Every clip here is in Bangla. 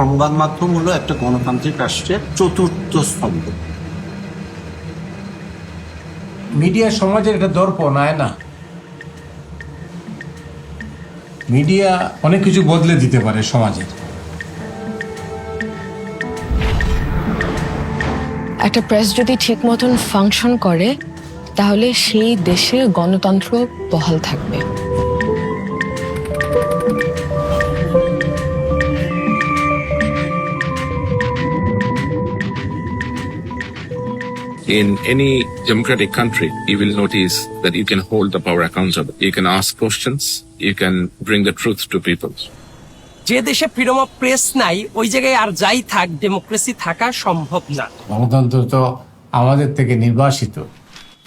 সংবাদ মাধ্যম হলো একটা গণতান্ত্রিক রাষ্ট্রের চতুর্থ স্তম্ভ। মিডিয়া সমাজের একটা দর্পণ, আয়না। মিডিয়া অনেক কিছু বদলে দিতে পারে সমাজের। একটা প্রেস যদি ঠিক মতন ফাংশন করে তাহলে সেই দেশে গণতন্ত্র বহাল থাকবে। In any democratic country, you will notice that you can hold the power accountable. You can ask questions. You can bring the truth to people. যে দেশে ফ্রিডম অফ প্রেস নাই ওই জায়গায় আর যাই থাক ডেমোক্রেসি থাকা সম্ভব না। গণতন্ত্র তো আমাদের থেকে নির্বাসিত।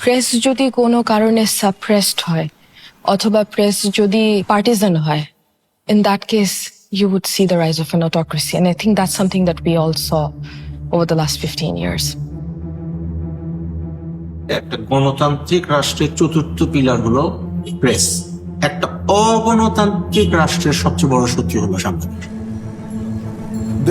প্রেস যদি কোনো কারণে সাপ্রেসড হয় অথবা প্রেস যদি পার্টিজান হয়, in that case you would see the rise of an autocracy, and I think that's something that we all saw over the last 15 years. একটা গণতান্ত্রিক রাষ্ট্রের চতুর্থ পিলার হলো প্রেস। একটা অগণতান্ত্রিক রাষ্ট্রের সবচেয়ে বড় শত্রু হলো সাংবাদিক।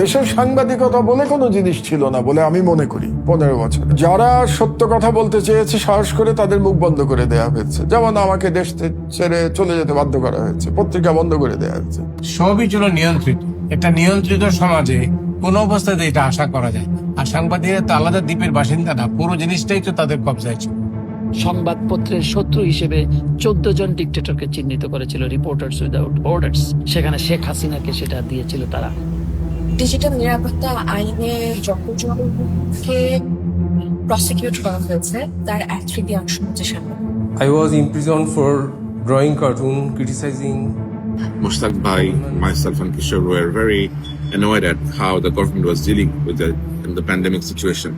দেশের সাংবাদিকতা বলে কোনো জিনিস ছিল না বলে আমি মনে করি 15 বছর যারা সত্য কথা বলতে চেয়েছে সাহস করে তাদের মুখ বন্ধ করে দেওয়া হয়েছে। যেমন আমাকে দেশ ছেড়ে চলে যেতে বাধ্য করা হয়েছে, পত্রিকা বন্ধ করে দেওয়া হয়েছে। সবই ছিল নিয়ন্ত্রিত। একটা নিয়ন্ত্রিত সমাজে কোনো অবস্থাতে এটা আশা করা যায় না। আর সাংবাদিকরা তো আলাদা দ্বীপের বাসিন্দা না, পুরো জিনিসটাই তো তাদের কবজায় ছিল। সংবাদপত্রের শত্রু হিসেবে 14 জন ডিক্টেটরকে চিহ্নিত করেছিল রিপোর্টার্স উইদাউট বর্ডার্স। সেখানে শেখ হাসিনাকে সেটা দিয়েছিল তারা। ডিজিটাল নিরাপত্তা আইনে যতজনকে প্রসিকিউট করা হয়েছে তার 1/3 হচ্ছে সাংবাদিক। I was imprisoned for drawing cartoon, criticizing. Mushtaq Bhai, myself and Kishore were very annoyed at how the government was dealing with the pandemic situation.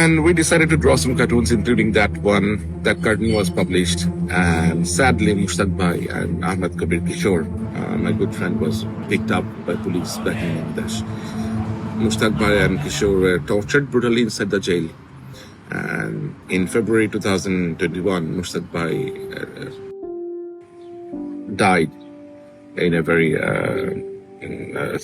And we decided to draw some cartoons, including that one. That cartoon was published. And sadly, Mushtaq Bhai and Ahmed Kabir Kishore, my good friend, was picked up by police back in Bangladesh. Mushtaq Bhai and Kishore were tortured brutally inside the jail. And in February 2021, Mushtaq Bhai died in a very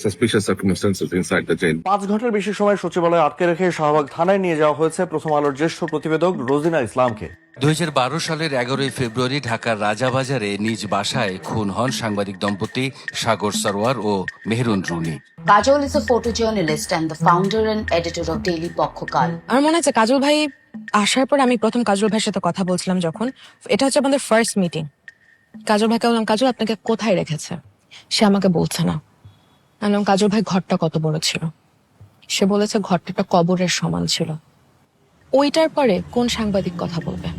suspicious circumstances inside the jail. 5 ঘন্টার বেশি সময় সচিবালয়ে আটকে রেখে শাহবাগ থানায় নিয়ে যাওয়া হয়েছে প্রথম আলোর জ্যেষ্ঠ প্রতিবেদক রোজিনা ইসলামকে। 2012 সালের 11 ফেব্রুয়ারি ঢাকার রাজাবাজারে নিজ বাসায় খুন হন সাংবাদিক দম্পতি সাগর সরোয়ার ও Meherun Runi. Kajol is a photojournalist and the founder and editor of Daily Pokhokal. আমার মনে আছে কাজল ভাই আসার পর আমি প্রথম কাজল ভাইয়ের সাথে কথা বলছিলাম যখন, এটা হচ্ছে আমাদের ফার্স্ট মিটিং। কাজল ভাইকে বললাম, কাজল আপনাকে কোথায় রেখেছে? সে আমাকে বলছে না। আমি বললাম, কাজল ভাই ঘরটা কত বড় ছিল? সে বলেছে ঘরটা একটা কবরের সমান ছিল। ওইটার পরে কোন সাংবাদিক কথা বলবে?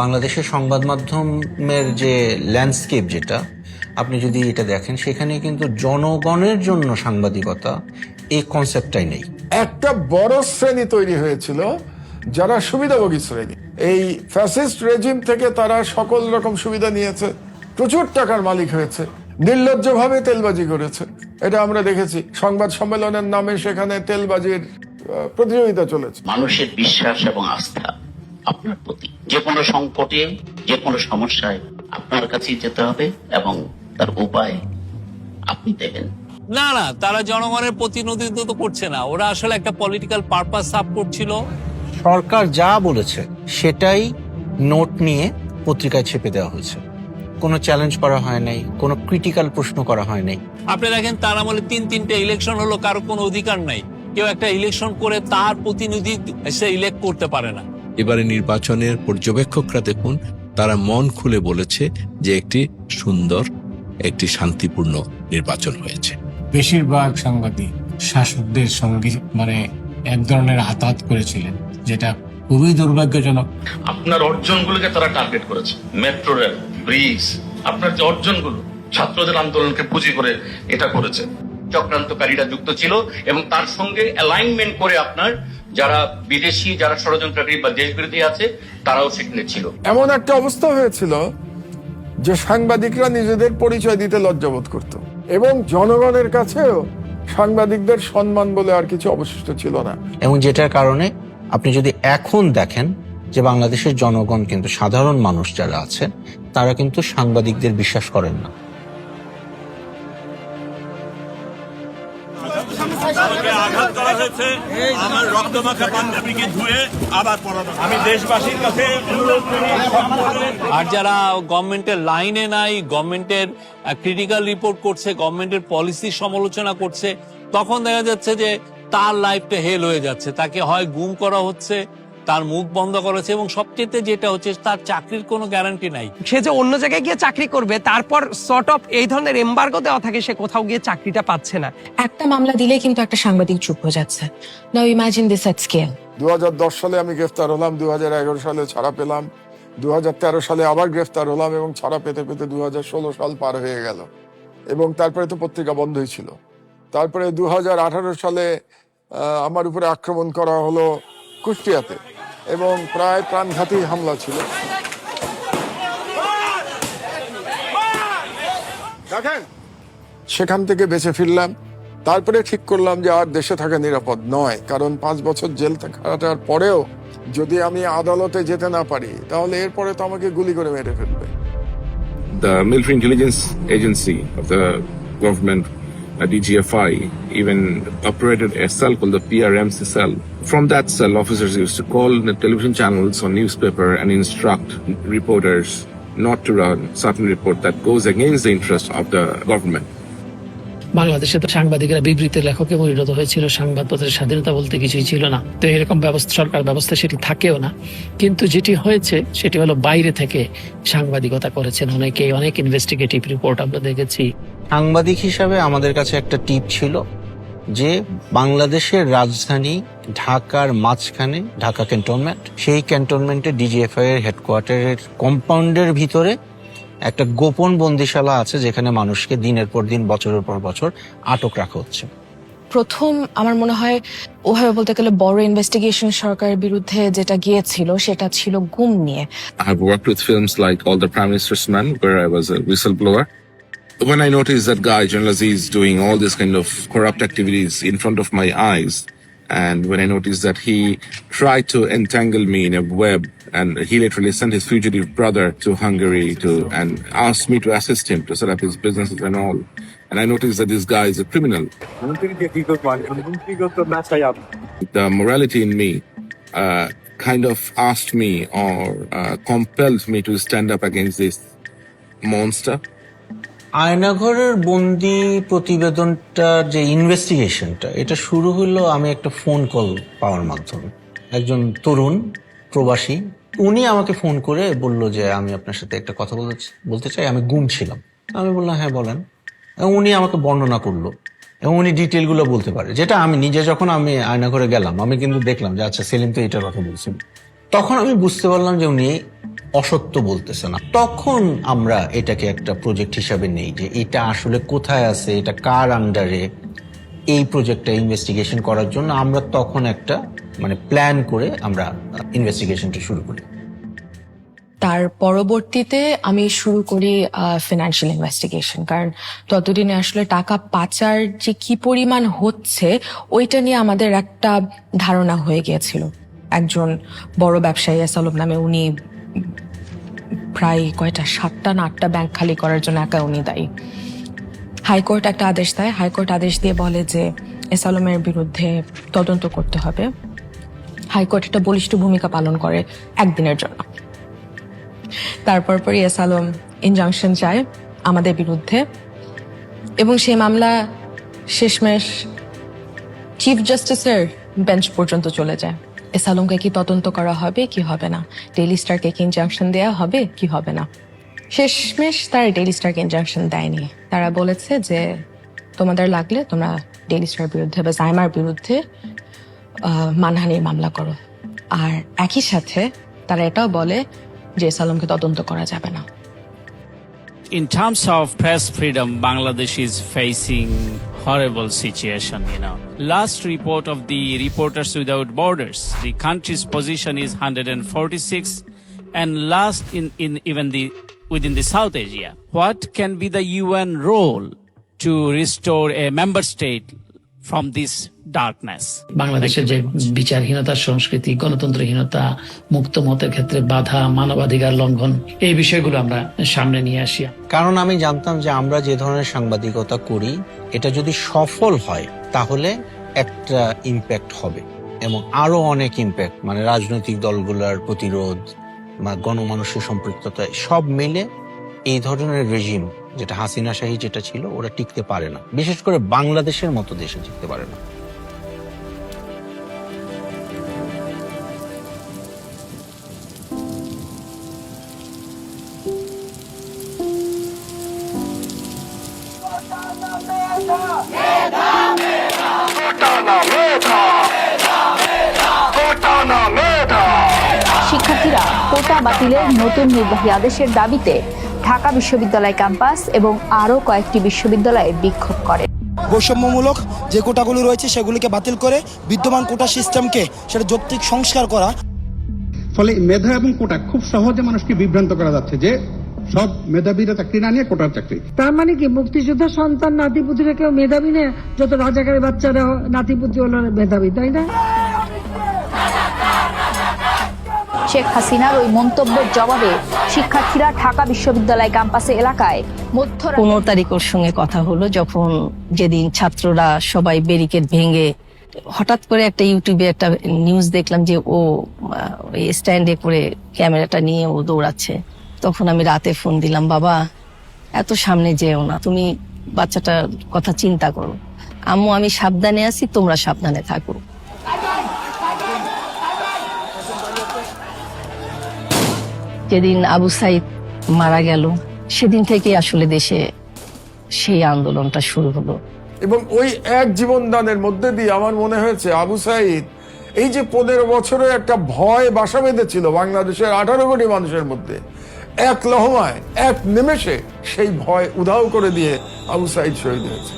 বাংলাদেশের সংবাদ মাধ্যমের যে ল্যান্ডস্কেপ, যেটা আপনি যদি এটা দেখেন, সেখানে কিন্তু জনগণের জন্য সাংবাদিকতা এই কনসেপ্টটাই নেই। একটা বড় শ্রেণী তৈরি হয়েছিল যারা সুবিধাভোগী শ্রেণী। এই ফ্যাসিস্ট রেজিম থেকে তারা সকল রকম সুবিধা নিয়েছে, প্রচুর টাকার মালিক হয়েছে, নির্লজ্জভাবে তেলবাজি করেছে। এটা আমরা দেখেছি। সংবাদ সম্মেলনের নামে সেখানে তেলবাজির প্রতিযোগিতা চলেছে। মানুষের বিশ্বাস এবং আস্থা আপনার প্রতি, যে কোনো সংকটে যে কোনো সমস্যায় আপনার কাছেই যেতে হবে এবং তার উপায় আপনি দেবেন। না না, তারা জনগণের প্রতিনিধিত্ব তো করছে না, ওরা আসলে একটা পলিটিক্যাল পারপাস সার্ভ করছিল। সরকার যা বলেছে সেটাই নোট নিয়ে পত্রিকায় ছেপে দেওয়া হয়েছে। কোনো চ্যালেঞ্জ করা হয় নাই, কোনো ক্রিটিক্যাল প্রশ্ন করা হয় নাই। আপনি দেখেন তার আমলে 3-3টে ইলেকশন হলো, কারো কোনো অধিকার নাই। কেউ একটা ইলেকশন করে তার প্রতিনিধি সে ইলেক্ট করতে পারে না। এবারে নির্বাচনের পর্যবেক্ষকরা দেখুন, তারা মন খুলে বলেছে যে একটি সুন্দর, একটি শান্তিপূর্ণ নির্বাচন হয়েছে। বেশিরভাগ সাংবাদিক শাসকদের সঙ্গে এক ধরনের আঘাত করেছিলেন, যেটা খুবই দুর্ভাগ্যজনক। আপনার অর্জনগুলোকে তারা টার্গেট করেছে। মেট্রো রেল, ব্রিজ, আপনার যে অর্জনগুলো ছাত্রদের আন্দোলনকে পুঁজি করে এটা করেছে। চক্রান্তকারীরা যুক্ত ছিল এবং তার সঙ্গে অ্যালাইনমেন্ট করে আপনার যারা বিদেশি, যারা ষড়যন্ত্রকারী বা দেশবিরোধী আছে তারাও সেখানে ছিল। এমন একটা অবস্থা হয়েছিল যে সাংবাদিকরা নিজেদের পরিচয় দিতে লজ্জাবোধ করত এবং জনগণের কাছেও সাংবাদিকদের সম্মান বলে আর কিছু অবশিষ্ট ছিল না। এবং যেটার কারণে আপনি যদি এখন দেখেন যে বাংলাদেশের জনগণ কিন্তু সাধারণ মানুষ যারা আছেন তারা কিন্তু সাংবাদিকদের বিশ্বাস করেন না। আঘাত করা হয়েছে, আমার রক্তমাখা পাঞ্জাবিকে ধুয়ে আবার পড়ানো। আমি দেশবাসীর কাছে অনুরোধ করি, আর যারা গভর্নমেন্টের লাইনে নাই, গভর্নমেন্টের ক্রিটিক্যাল রিপোর্ট করছে, গভর্নমেন্টের পলিসি সমালোচনা করছে, তখন দেখা যাচ্ছে যে তার লাইফটা হেল হয়ে যাচ্ছে, তাকে হয় গুম করা হচ্ছে, তার মুখ বন্ধ করা হচ্ছে, এবং সবচেয়ে যেটা হচ্ছে তার চাকরির কোনো গ্যারান্টি নাই। সে যে অন্য জায়গায় গিয়ে চাকরি করবে, তারপর সর্ট অফ এই ধরনের এমবার্গো দেওয়া থাকে, সে কোথাও গিয়ে চাকরিটা পাচ্ছে না। একটা মামলা দিলেই কিন্তু একটা সাংবাদিক চুপ হয়ে যাচ্ছে। নাও ইমাজিন দিস এট স্কেল। 2010 সালে আমি গ্রেফতার হলাম, 2011 সালে ছাড়া পেলাম, 2013 সালে আবার গ্রেফতার হলাম এবং ছাড়া পেতে পেতে 2016 সাল পার হয়ে গেল, এবং তারপরে তো পত্রিকা বন্ধই ছিল। তারপরে 2018 সালে আমার উপরে আক্রমণ করা হলো কুষ্টিয়াতে, এবং প্রায় প্রাণঘাতী হামলা ছিল। সেখান থেকে বেঁচে ফিরলাম। তারপরে ঠিক করলাম যে আর দেশে থাকা নিরাপদ নয়, কারণ 5 বছর জেল কাটার পরেও যদি আমি আদালতে যেতে না পারি তাহলে এরপরে তো আমাকে গুলি করে মেরে ফেলবে। The military intelligence agency of the government, DGFI, even operated a cell called the PRMC cell. From that cell, officers used to call the television channels or newspaper and instruct reporters not to run certain report that goes against the interest of the government. বাংলাদেশে তো সাংবাদিকরা বিবৃতি লেখকে পরিণত হয়েছিল, সংবাদপত্রের স্বাধীনতা বলতে কিছুই ছিল না। তো এরকম ব্যবস্থা, সরকার ব্যবস্থা সেটি থাকেও না। কিন্তু যেটি হয়েছে সেটি হলো বাইরে থেকে সাংবাদিকতা করেছেন অনেকে, অনেক ইনভেস্টিগেটিভ রিপোর্ট আমরা দেখেছি। সাংবাদিক হিসাবে আমাদের কাছে একটা টিপ ছিল যে বাংলাদেশের রাজধানী ঢাকার মাঝখানে ঢাকা ক্যান্টনমেন্ট, সেই ক্যান্টনমেন্টে ডিজিএফআই এর হেডকোয়ার্টারের কম্পাউন্ডের ভিতরে একটা গোপন বন্দিশালা আছে যেখানে মানুষকে দিনের পর দিন, বছরের পর বছর আটক রাখা হচ্ছে। প্রথম আমার মনে হয় ওভাবে বলতে গেলে বড় ইনভেস্টিগেশন সরকারের বিরুদ্ধে যেটা গিয়েছিল সেটা ছিল গুম নিয়ে। I have worked with films like All the Prime Minister's Men, where I was a whistleblower. When I noticed that guy, General Aziz, doing all this kind of corrupt activities in front of my eyes, and when I noticed that he tried to entangle me in a web, and he literally sent his fugitive brother to Hungary and asked me to assist him to set up his businesses and all. And I noticed that this guy is a criminal. The morality in me kind of asked me or compelled me to stand up against this monster. আয়নাঘরের বন্দি প্রতিবেদনটা যে ইনভেস্টিগেশনটা, এটা শুরু হলো আমি একটা ফোন কল পাওয়ার মাধ্যমে। একজন তরুণ প্রবাসী, উনি আমাকে ফোন করে বলল যে আমি আপনার সাথে একটা কথা বলতে চাই, আমি গুম ছিলাম। আমি বললাম হ্যাঁ বলেন। এবং উনি আমাকে বর্ণনা করলো এবং উনি ডিটেলগুলো বলতে পারে, যেটা আমি নিজে যখন আমি আয়নাঘরে গেলাম আমি কিন্তু দেখলাম যে আচ্ছা সেলিম তো এটার কথা বলছিল। তখন আমি বুঝতে পারলাম যে উনি অসত্য বলতেছে না। তখন আমরা এটাকে একটা প্রজেক্ট হিসাবে নেই যে এটা আসলে কোথায় আছে, এটা কার আন্ডারে, এই প্রজেক্টটা ইনভেস্টিগেশন করার জন্য আমরা তখন একটা প্ল্যান করে আমরা ইনভেস্টিগেশনটা শুরু করি। তার পরবর্তীতে আমি শুরু করি ফিনান্সিয়াল ইনভেস্টিগেশন, কারণ ততদিনে আসলে টাকা পাচার যে কি পরিমাণ হচ্ছে ওইটা নিয়ে আমাদের একটা ধারণা হয়ে গিয়েছিল। একজন বড় ব্যবসায়ী এসালম নামে, উনি প্রায় 7টা না 8টা ব্যাংক খালি করার জন্য একা উনি দায়ী। হাইকোর্ট একটা আদেশ দেয়, হাইকোর্ট আদেশ দিয়ে বলে যে এসালমের বিরুদ্ধে তদন্ত করতে হবে। হাইকোর্ট একটা বলিষ্ঠ ভূমিকা পালন করে একদিনের জন্য। তারপর পরই এসালম ইনজাংশন চায় আমাদের বিরুদ্ধে, এবং সেই মামলা শেষমেশ চিফ জাস্টিসের বেঞ্চ পর্যন্ত চলে যায়। এসালমকে কি তদন্ত করা হবে কি হবে না, ডেইলি স্টারকে কি ইনজাংশন দেওয়া হবে কি হবে না। শেষমেশ তারা ডেইলি স্টারকে ইনজাংশন দেয়নি। তারা বলেছে যে তোমাদের লাগলে তোমরা ডেইলি স্টার বিরুদ্ধে বা জাইমার বিরুদ্ধে মানহানির মামলা করো। আর একই সাথে তারা এটাও বলে যে এসালমকে তদন্ত করা যাবে না। In terms of press freedom, Bangladesh is facing horrible situation, Last report of the Reporters Without Borders, the country's position is 146 and last in even within the South Asia. What can be the UN role to restore a member state from this darkness. বাংলাদেশের যে বিচারহীনতার সংস্কৃতি, গণতন্ত্রহীনতা, মুক্ত মতের ক্ষেত্রে বাধা, মানবাধিকার লঙ্ঘন, এই বিষয়গুলো আমরা সামনে নিয়ে আসি। কারণ আমি জানতাম যে আমরা যে ধরনের সাংবাদিকতা করি এটা যদি সফল হয় তাহলে একটা ইম্প্যাক্ট হবে এবং আরো অনেক ইম্প্যাক্ট, মানে রাজনৈতিক দলগুলোর প্রতিরোধ, গণমানুষের সম্পৃক্ততা, সব মিলে এই ধরনের রেজিম যেটা হাসিনা শাহী যেটা ছিল ওরা টিকতে পারে না, বিশেষ করে বাংলাদেশের মতো দেশে টিকতে পারে না। শিক্ষার্থীরা কোটা বাতিলের নতুন নির্বাহী আদেশের দাবিতে ঢাকা বিশ্ববিদ্যালয় ক্যাম্পাস এবং আরো কয়েকটি বিশ্ববিদ্যালয়ে বিক্ষোভ করে। বৈষম্যমূলক যে কোটাগুলো রয়েছে সেগুলিকে বাতিল করে বিদ্যমান কোটা সিস্টেমকে সেটা যৌক্তিক সংস্কার করা। ফলে মেধা এবং কোটা খুব সহজে মানুষকে বিভ্রান্ত করা যাচ্ছে যে সব মেধাবীরা চাকরি না নিয়ে কোটার চাকরি। তার মানে কি মুক্তিযোদ্ধা সন্তান নাতিপুতিরা কেউ মেধাবী নেই, যত রাজাকারের বাচ্চারা নাতিপুতি হলো মেধাবী, তাই না? শেখ হাসিনার ওই মন্তব্যের জবাবে শিক্ষার্থীরা ঢাকা বিশ্ববিদ্যালয় ক্যাম্পাসে এলাকায় 15 তারিখ ওর সঙ্গে কথা হলো, যখন যেদিন ছাত্ররা সবাই ব্যারিকেড ভেঙে, হঠাৎ করে একটা ইউটিউবে একটা নিউজ দেখলাম যে ও স্ট্যান্ডে করে ক্যামেরাটা নিয়ে ও দৌড়াচ্ছে। তখন আমি রাতে ফোন দিলাম, বাবা এত সামনে যেও না, তুমি বাচ্চাটার কথা চিন্তা করো। আম্মু আমি সাবধানে আছি, তোমরা সাবধানে থাকো। যেদিন আবু সাইদ মারা গেল সেদিন থেকে আসলে দেশে সেই আন্দোলনটা শুরু হলো। এবং ওই এক জীবনদানের মধ্যে দিয়ে আমার মনে হয়েছে আবু সাইদ এই যে 15 বছরে একটা ভয় বাসা বেঁধেছিল বাংলাদেশের 18 কোটি মানুষের মধ্যে, এক লহমায় এক নিমেষে সেই ভয় উধাও করে দিয়ে আবু সাইদ শহীদ হয়েছে।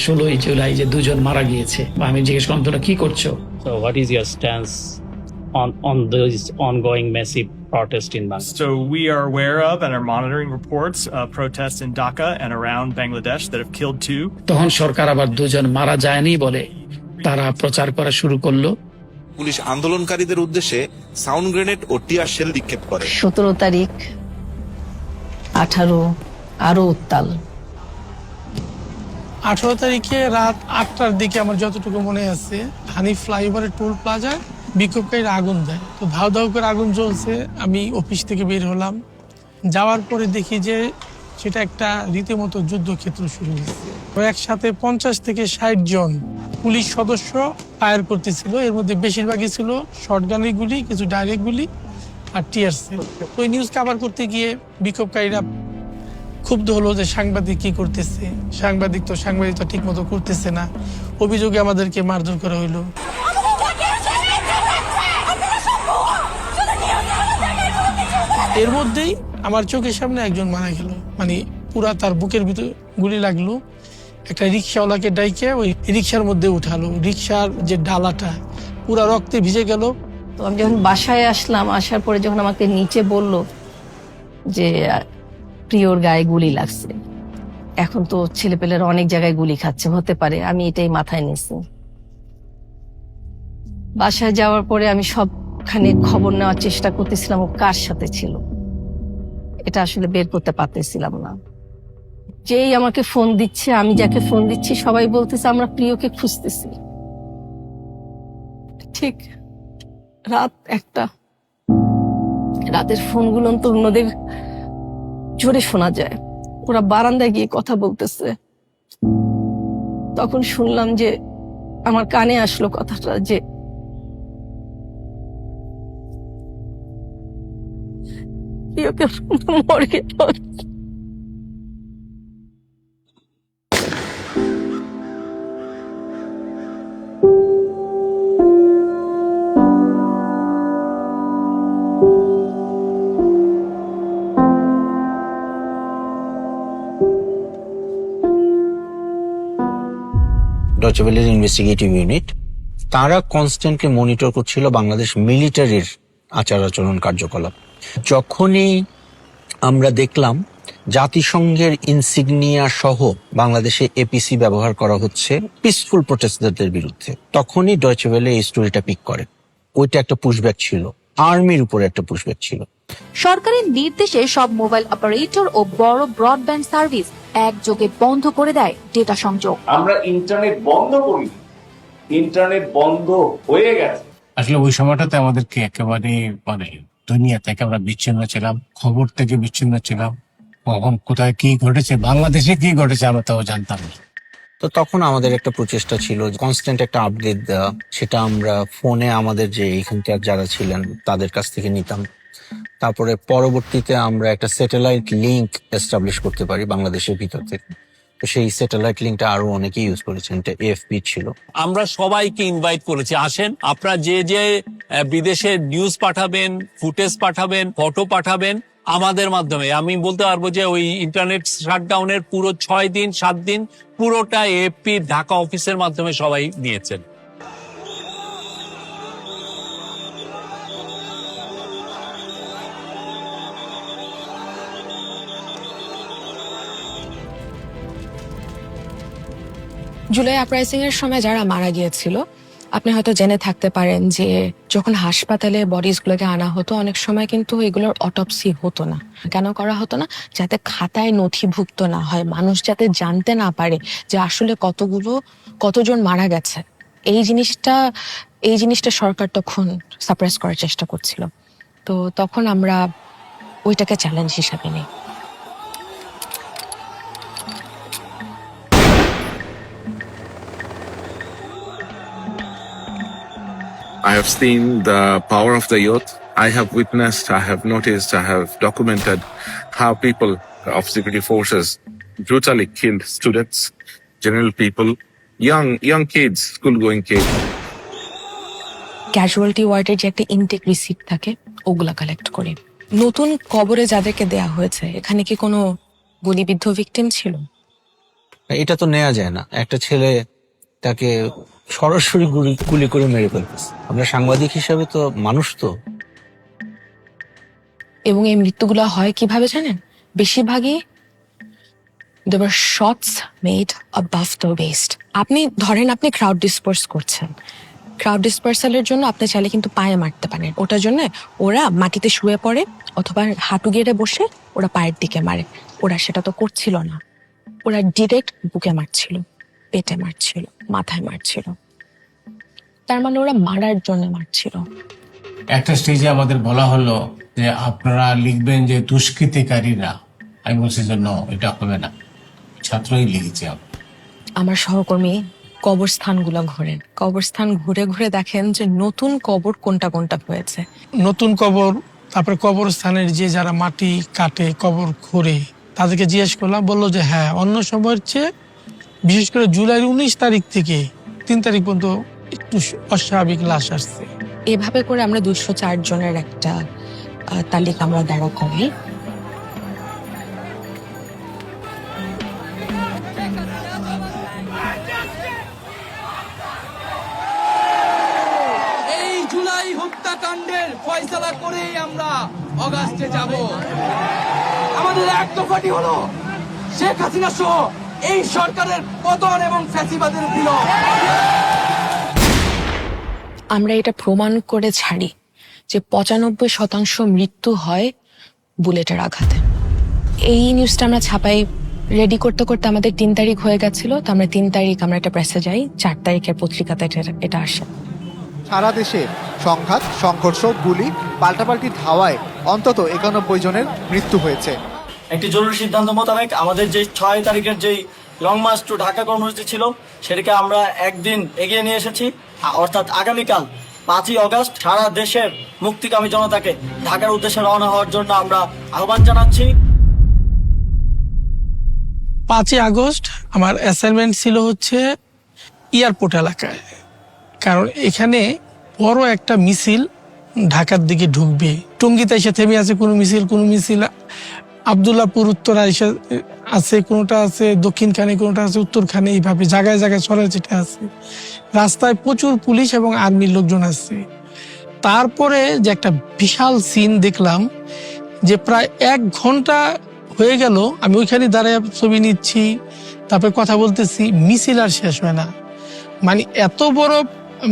16 জুলাই যে দুজন মারা গিয়েছে, আমি জিজ্ঞেস করলাম তোমরা কি করছো? So what is your stance on those ongoing massive protests in Bangladesh? So we are aware of and are monitoring reports of protests in Dhaka and around Bangladesh that have killed 2. তখন সরকার আবার দুজন মারা যায়নি বলে তারা প্রচার করা শুরু করলো। পুলিশ আন্দোলনকারীদের উদ্দেশ্যে সাউন্ড গ্রেনেড ও টিয়ার শেল নিক্ষেপ করে। 17 তারিখ 18 আরো উত্তাল। 18 তারিখে রাত 8টার দিকে আমার যতটুকু মনে আছে, হানিফ ফ্লাইওভারের টোল প্লাজায় বিক্ষোভকারীরা আগুন দেয়। তো ধাও ধাও করে আগুন জ্বলছে, আমি অফিস থেকে বের হলাম। যাওয়ার পরে দেখি যে সেটা একটা রীতিমতো যুদ্ধক্ষেত্র শুরু হয়েছে। তো একসাথে 50 থেকে 60 জন পুলিশ সদস্য ফায়ার করতেছিল। এর মধ্যে বেশিরভাগই ছিল শর্টগানের গুলি, কিছু ডাইরেক্ট গুলি আর টিয়ার সেল। ওই নিউজ কভার করতে গিয়ে বিক্ষোভকারীরা ক্ষুব্ধ হলো যে সাংবাদিক কি করতেছে, সাংবাদিকতা ঠিক মতো করতেছে না। অভিযোগে আমাদেরকে মারধর করা হইলো। এর মধ্যেই আমার চোখের সামনে একজন মারা গেল, মানে পুরা তার বুকের ভিতর গুলি লাগলো। একটা রিক্সাওয়ালাকে ডাইকে ওই রিক্সার মধ্যে উঠালো, রিক্সার যে ডালাটা পুরা রক্তে ভিজে গেল। তো আমি যখন বাসায় আসলাম, আসার পরে যখন আমাকে নিচে বলল যে প্রিয়র গায়ে গুলি লাগছে, এখন তো ছেলেপেলেরা অনেক জায়গায় গুলি খাচ্ছে, হতে পারে, আমি এটাই মাথায় নিয়েছি। বাসায় যাওয়ার পরে আমি সবখানে খবর নেওয়ার চেষ্টা করতেছিলাম ও কার সাথে ছিল, এটা আসলে বের করতে পারতেছিলাম না। যেই আমাকে ফোন দিচ্ছে, আমি যাকে ফোন দিচ্ছি সবাই বলতেছে আমরা প্রিয়কে খুঁজতেছি। ঠিক রাত 1টা, রাতের ফোনগুলো তো অন্যদের জোরে শোনা যায়, ওরা বারান্দায় গিয়ে কথা বলতেছে। তখন শুনলাম যে আমার কানে আসলো কথাটা যে প্রিয়কে মরে গেল। ডয়চে ভেলের ইনভেস্টিগেটিভ ইউনিট তারা কনস্ট্যান্টলি মনিটর করছিল বাংলাদেশ মিলিটারির আচার আচরণ কার্যকলাপ। যখনই আমরা দেখলাম জাতিসংঘের ইনসিগনিয়া সহ বাংলাদেশে এপিসি ব্যবহার করা হচ্ছে পিসফুল প্রোটেস্টারদের বিরুদ্ধে, তখনই ডয়চে ভেলে এই স্টোরিটা পিক করে। ওইটা একটা পুশব্যাক ছিল, আর্মির উপরে একটা পুশব্যাক ছিল। সরকারের নির্দেশে সব মোবাইল অপারেটর ও বড় ব্রডব্যান্ড সার্ভিস একযোগে বন্ধ করে দেয় ডেটা সংযোগ। আমরা ইন্টারনেট বন্ধ করি, ইন্টারনেট বন্ধ হয়ে গেছে। আসলে ওই সময়টাতে আমাদেরকে একেবারে দুনিয়া থেকে আমরা বিচ্ছিন্ন ছিলাম, খবর থেকে বিচ্ছিন্ন ছিলাম। কখন কোথায় কি ঘটেছে, বাংলাদেশে কি ঘটেছে আমরা তাও জানতাম না। তো তখন আমাদের একটা প্রচেষ্টা ছিল কনস্ট্যান্ট একটা আপডেট দেওয়া, সেটা আমরা ফোনে আমাদের যে এখানকার যারা ছিলেন তাদের কাছ থেকে নিতাম। তারপরে পরবর্তীতে আমরা একটা স্যাটেলাইট লিংক এস্টাবলিশ করতে পারি বাংলাদেশের ভিতর থেকে। তো সেই স্যাটেলাইট লিঙ্কটা আরো অনেকেই ইউজ করেছেন, এটা এএফপি ছিল। আমরা সবাইকে ইনভাইট করেছি, আসেন আপনারা যে যে বিদেশে নিউজ পাঠাবেন, ফুটেজ পাঠাবেন, ফটো পাঠাবেন আমাদের মাধ্যমে। আমি বলতে পারবো যে ওই ইন্টারনেট শাটডাউনের পুরো 6 দিন 7 দিন পুরোটা এএফপি ঢাকা অফিসের মাধ্যমে সবাই নিয়েছেন। জুলাই আপরাইজিং এর সময় যারা মারা গিয়েছিল, আপনি হয়তো জেনে থাকতে পারেন যে যখন হাসপাতালে বডিজ গুলোকে আনা হতো, অনেক সময় কিন্তু এগুলোর অটপসি হতো না। কেন করা হতো না? যাতে খাতায় নথিভুক্ত না হয়, মানুষ যাতে জানতে না পারে যে আসলে কতজন মারা গেছে। এই জিনিসটা সরকার তখন সাপ্রেস করার চেষ্টা করছিল। তো তখন আমরা ওইটাকে চ্যালেঞ্জ হিসাবে নিই। I have seen the power of the youth. I have witnessed, I have noticed, I have documented how people of security forces brutally killed students, general people, young kids, school-going kids. Casualty ওয়ার্ডের যে একটা ইনটেক রিসিপ্ট থাকে, ওগুলা কালেক্ট করি। নতুন কবরে যাদেরকে দেয়া হয়েছে, এখানে কি কোনো গুলিবিদ্ধ ভিকটিম ছিল? এটা তো নেওয়া যায় না। একটা ছেলে তাকে সরাসরি গুলি করে মেরে ফেলতেছে। আমরা সাংবাদিক হিসাবে তো মানুষ তো। এবং এই মৃত্যুগুলো হয় কিভাবে জানেন? বেশিরভাগই there were shots made above the waist. আপনি ধরেন আপনি ক্রাউড ডিসপার্স করছেন, ক্রাউড ডিসপার্সালের জন্য আপনি চাইলে কিন্তু পায়ে মারতে পারেন। ওটার জন্য ওরা মাটিতে শুয়ে পড়ে অথবা হাঁটু গেড়ে বসে ওরা পায়ের দিকে মারে। ওরা সেটা তো করছিল না, ওরা ডিরেক্ট বুকে মারছিল, পেটে মারছিল, মাথায় মারছিল। তার মানে ওরা মারার জন্য মারছিল। একটা স্টেজে আমাদের বলা হলো যে আপনারা লিখবেন যে দুষ্কৃতিকারীরা। আমি বলছি যে না, এটা হবে না, ছাত্রই লিখেছি। আমার সহকর্মী কবরস্থানগুলো ঘোরেন, কবরস্থান ঘুরে ঘুরে দেখেন যে নতুন কবর কোনটা হয়েছে। নতুন কবর, তারপরে কবরস্থানের যে যারা মাটি কাটে, কবর খোঁড়ে, তাদেরকে জিজ্ঞেস করলাম, বললো যে হ্যাঁ, অন্য সময়ের চেয়ে বিশেষ করে জুলাই 19 তারিখ থেকে 3 তারিখ পর্যন্ত একটু অস্বাভাবিক লাশ আসছে। এভাবে করে আমরা 204 জনের একটা তালিকা আমরা দাঁড়া করি। এই জুলাই হত্যাকাণ্ডের ফয়সালা করেই আমরা অগাস্টে যাব। আমাদের এক দফাটি হলো শেখ হাসিনা সহ এই সরকারের পতন এবং ফ্যাসিবাদের বিলোপ। আমরা এটা প্রমাণ করে ছাড়ি যে 95% মৃত্যু হয় বুলেটের আঘাতে। এই নিউজটা আমরা ছাপাই রেডি করতে করতে আমাদের 3 তারিখ হয়ে গেছিল। তো আমরা 3 তারিখ আমরা একটা প্রেসে যাই, 4 তারিখের পত্রিকাতে এটা আসে। সারা দেশে সংঘাত, সংঘর্ষ, গুলি, পাল্টাপাল্টি ধাওয়ায় অন্তত 91 জনের মৃত্যু হয়েছে। একটি জরুরি সিদ্ধান্ত মোতাবেক আমাদের যে 6 তারিখের যেই লং মার্চ টু ঢাকা কর্মসূচি ছিল, সেটাকে আমরা একদিন এগিয়ে নিয়ে এসেছি। অর্থাৎ আগামীকাল 5ই অগস্ট সারা দেশের মুক্তিকামী জনতাকে ঢাকার উদ্দেশ্যে রওনা হওয়ার জন্য আমরা আহ্বান জানাচ্ছি। 5ই আগস্ট আমার অ্যাসাইনমেন্ট ছিল হচ্ছে এয়ারপোর্ট এলাকায়, কারণ এখানে বড় একটা মিছিল ঢাকার দিকে ঢুকবে। টঙ্গীতে এসে থেমে আছে কোনো মিছিল, আবদুল্লাহপুর উত্তরা এসে আছে, কোনোটা আছে দক্ষিণখানে, কোনোটা আছে উত্তরখানে, এইভাবে জায়গায় জায়গায় ছড়ায় ছিটে আছে। রাস্তায় প্রচুর পুলিশ এবং আর্মির লোকজন আছে। তারপরে যে একটা বিশাল সিন দেখলাম, যে প্রায় 1 ঘন্টা হয়ে গেল, আমি ওইখানে দাঁড়ায় ছবি নিচ্ছি, তারপরে কথা বলতেছি, মিছিল আর শেষ হয় না। মানে এত বড়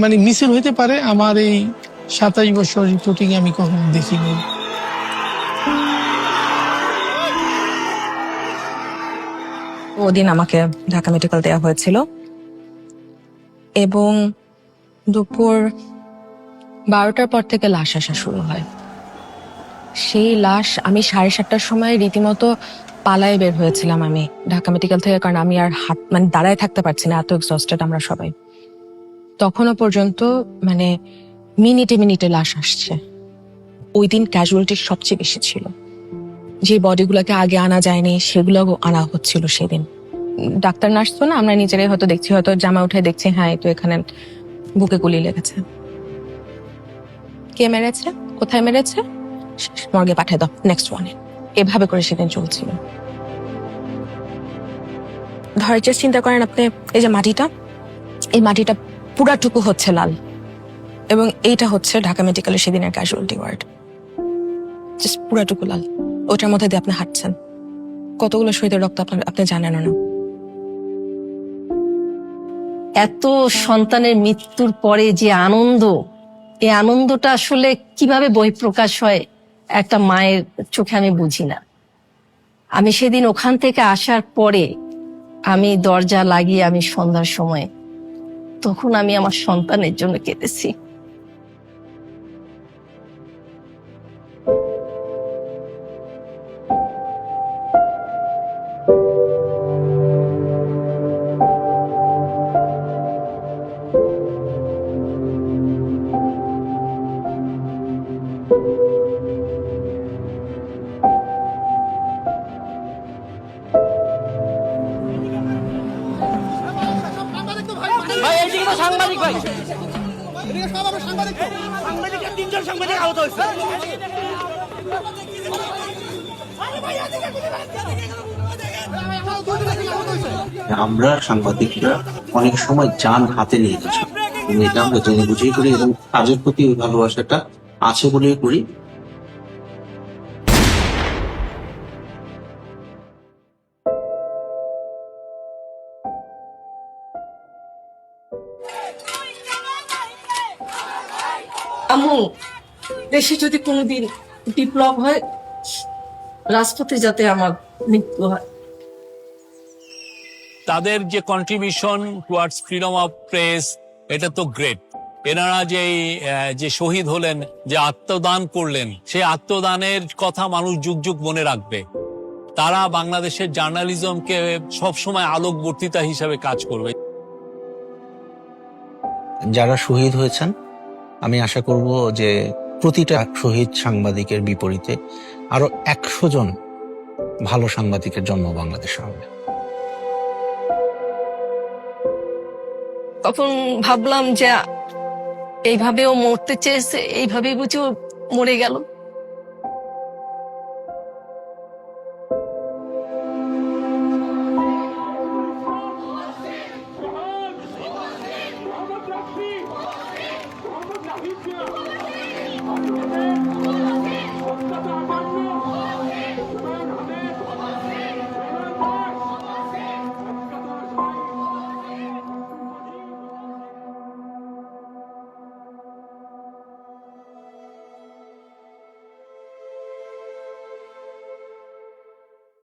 মানে মিছিল হইতে পারে আমার এই 27 বছর রিপোর্টিং আমি কখনো দেখিনি। ওদিন আমাকে ঢাকা মেডিকেল দেওয়া হয়েছিল এবং দুপুর 12টার পর থেকে লাশ আসা শুরু হয়। সেই লাশ আমি 7:30টার সময় রীতিমতো পালায় বের হয়েছিলাম আমি ঢাকা মেডিকেল থেকে, কারণ আমি আর মানে দাঁড়ায় থাকতে পারছি না, এত এক্সস্টেড আমরা সবাই। তখনও পর্যন্ত মানে মিনিটে মিনিটে লাশ আসছে। ওই দিন ক্যাজুয়ালিটি সবচেয়ে বেশি ছিল, যে বডিগুলোকে আগে আনা যায়নি সেগুলো আনা হচ্ছিল সেদিন। ডাক্তার নার্স তো না, আমরা নিজেরাই হয়তো দেখছি, হয়তো জামা উঠে দেখছি, হ্যাঁ তো এখানে বুকে গুলি লেগেছে। কে মেরেছে, কোথায় মেরেছে, মর্গে পাঠিয়ে দাও, নেক্সট ওয়ানে। এভাবে করে সেদিন চলছিল। ধরে চিন্তা করেন আপনি, এই যে মাটিটা, এই মাটিটা পুরাটুকু হচ্ছে লাল, এবং এইটা হচ্ছে ঢাকা মেডিকেলের সেদিনের ক্যাজুয়ালিটি ওয়ার্ড। জাস্ট পুরাটুকু লাল, ওটার মধ্যে দিয়ে আপনি হাঁটছেন। কতগুলো শহীদের রক্ত আপনি জানেন না। এত সন্তানের মৃত্যুর পরে যে আনন্দ, এই আনন্দটা আসলে কিভাবে বহিঃপ্রকাশ হয় একটা মায়ের চোখে আমি বুঝি না। আমি সেদিন ওখান থেকে আসার পরে আমি দরজা লাগিয়ে আমি সন্ধ্যার সময়, তখন আমি আমার সন্তানের জন্য কেঁদেছি। ভাই এইদিকে তো সাংবাদিক ভাই, এদিকে সব আমরা সাংবাদিক, সাংবাদিকের 3জন সাংবাদিক আহত হয়েছে। আমরা সাংবাদিকরা অনেক সময় যান হাতে নিয়ে গেছি, এটা আমরা জেনে বুঝেই করি এবং কাজের প্রতি ওই ভালোবাসাটা আছে বলেই করি। আম্মু, দেশে যদি কোনোদিন বিপ্লব হয়, রাজপথে যাতে আমার মৃত্যু হয়। তাদের যে contribution towards freedom of press, এটা তো গ্রেট। এনারা যে শহীদ হলেন, যে আত্মদান করলেন, সেই আত্মদানের কথা মানুষ যুগ যুগ মনে রাখবে। তারা বাংলাদেশের জার্নালিজমকে সবসময় আলোকবর্তিতা হিসাবে কাজ করবে। যারা শহীদ হয়েছেন, আমি আশা করব যে প্রতিটা শহীদ সাংবাদিকের বিপরীতে আরো 100 জন ভালো সাংবাদিকের জন্ম বাংলাদেশে হবে। তখন ভাবলাম যে এইভাবেও মরতে চেয়েছে, এইভাবেই বুঝি ও মরে গেল।